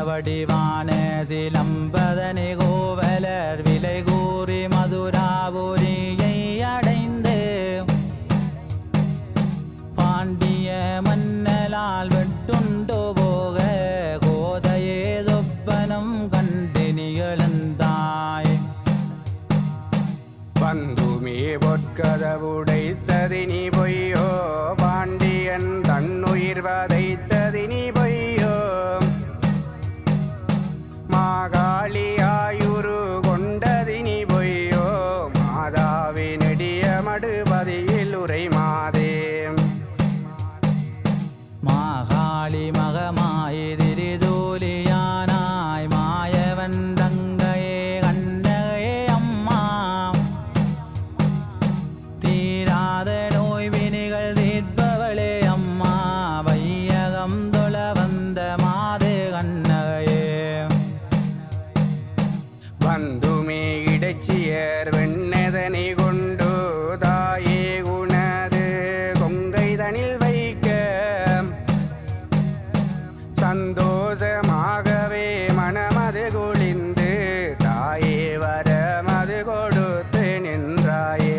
வடிவான சிலம்பதனி கோவலர் விலை கூறி மதுராபுரியை அடைந்து பாண்டிய மன்னலால் வெட்டுண்டு போக கோதையே சொப்பனம் கண்டு நிகழ்ந்தாய். பந்துமே பொற்கதவுடைத்ததினி பொய்யோ பாண்டியன் தன்னுயிர் வதைத்ததினி பொய்யோ மாகாளியாயுரு கொண்டதினி பொய்யோ மாதாவி நெடிய மடுபதியில் உரை மாதே. மாகாளி மகமாய் திரிதூலியானாய் மாயவன் தங்கையே கண்டகையே அம்மா தீராத நோய் வினிகள் தீர்ப்பவளே அம்மா வையகம் தொழ வந்த மாதே கண்ணகையே. வந்துமே இடைச்சியர் வெண்ணெதனை கொண்டு தாயே உனது கொங்கைதனில் வைக்க சந்தோஷமாகவே மனமது குளிந்து தாயே வரமது கொடுத்து நின்றாயே.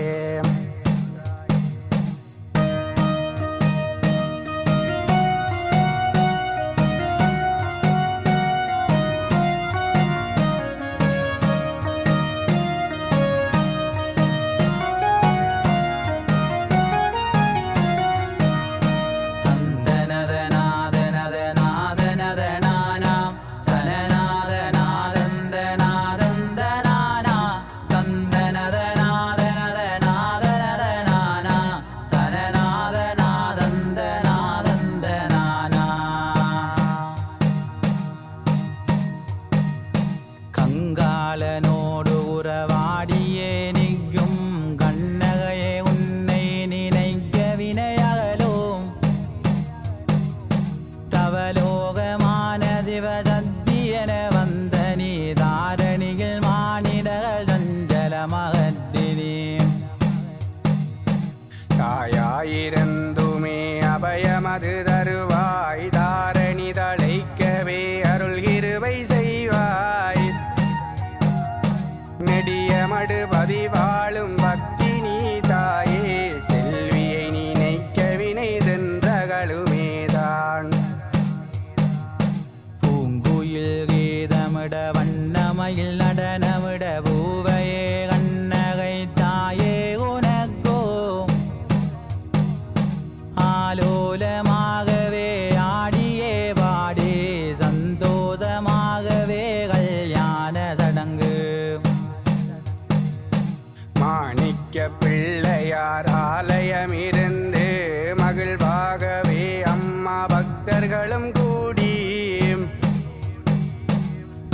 கங்காலனோடு உறவாடியே நிற்கும் கண்ணகையே உன்னை நினைக்க வினையகலும் தவலோகமான சிவசத்தியன வந்த நீ தாரணியில் மானிடர்கள் சஞ்சலமகத்தினி. தாயாயிரந்துமே அபயமது தருவாய் தாரணி தழைக்கவே அருள் கிருபை செய்வாய். நெடிய மடுபதி வாழும் பக்தி நீ தாயே செல்வியை நினைக்க வினை சென்றகளுமேதான். பூங்குயில் கீதமிட வண்ணமயில் நடனமிட பூவையே கண்ணகை தாயே உனக்கோ ஆலோலமாகவே ஆடியே பாடி சந்தோஷமாகவே கல்யாண சடங்கு. மாணிக்க பிள்ளையார் ஆலயமிருந்து மகிழ்வாகவே அம்மா பக்தர்களும் கூடி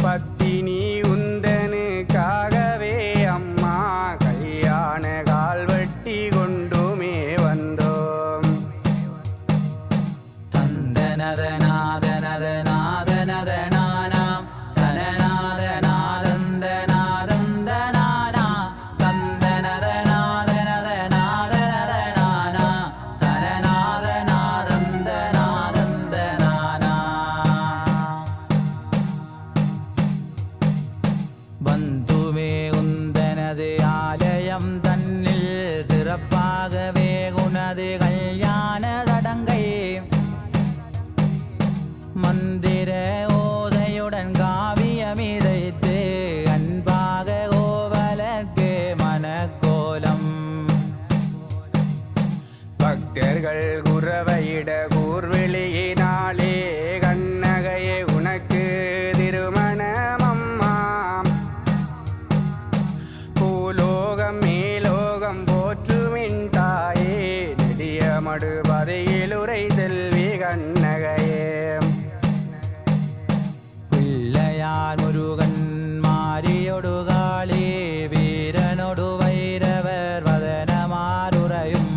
பத்தினி உந்தனுக்காகவே அம்மா கல்யாண கால்வட்டி கொண்டுமே வந்தோம். தந்தனதநாதனதநாதனதநாதனாம் தனநாதநாதந்தநாதந்தநாதனா தந்தனதநாதனதநாதனதனானா தனநாதநாதந்தநாதந்தனானா. பந்துவே உந்தனது ஆலயம் தன்னில் சிறப்பாகவே உனது கல்யாண சடங்கை மந்திர ஓதையுடன் காவியமிதைத்து அன்பாக கோவலர்க்கு மனக்கோலம். பக்தர்கள் குறவையிட கூர்வெளியினாலே கண்ணகையே உனக்கு திருமணம் அம்மா. பூலோகம் மேலோகம் போற்றுமின் தாயே நெடிய மடுபதையில் உரை செல்வி கண்ணகையே. பிள்ளையார் முருகன் மாரியோடு காளி வீரனோடு வைரவர் வதனமாருரையும்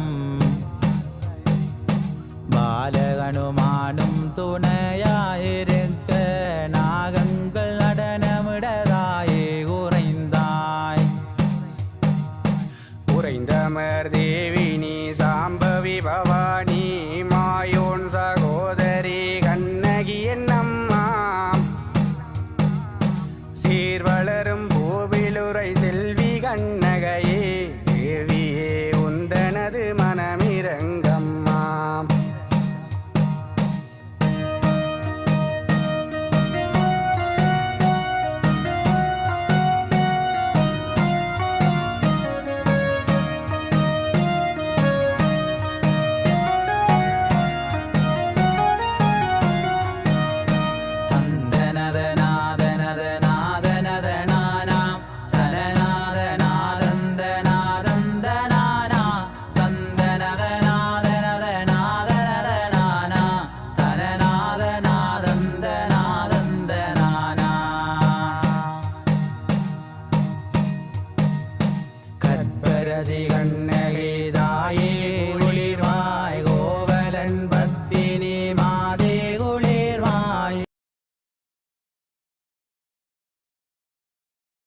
அரசி கண்ணகி தாயே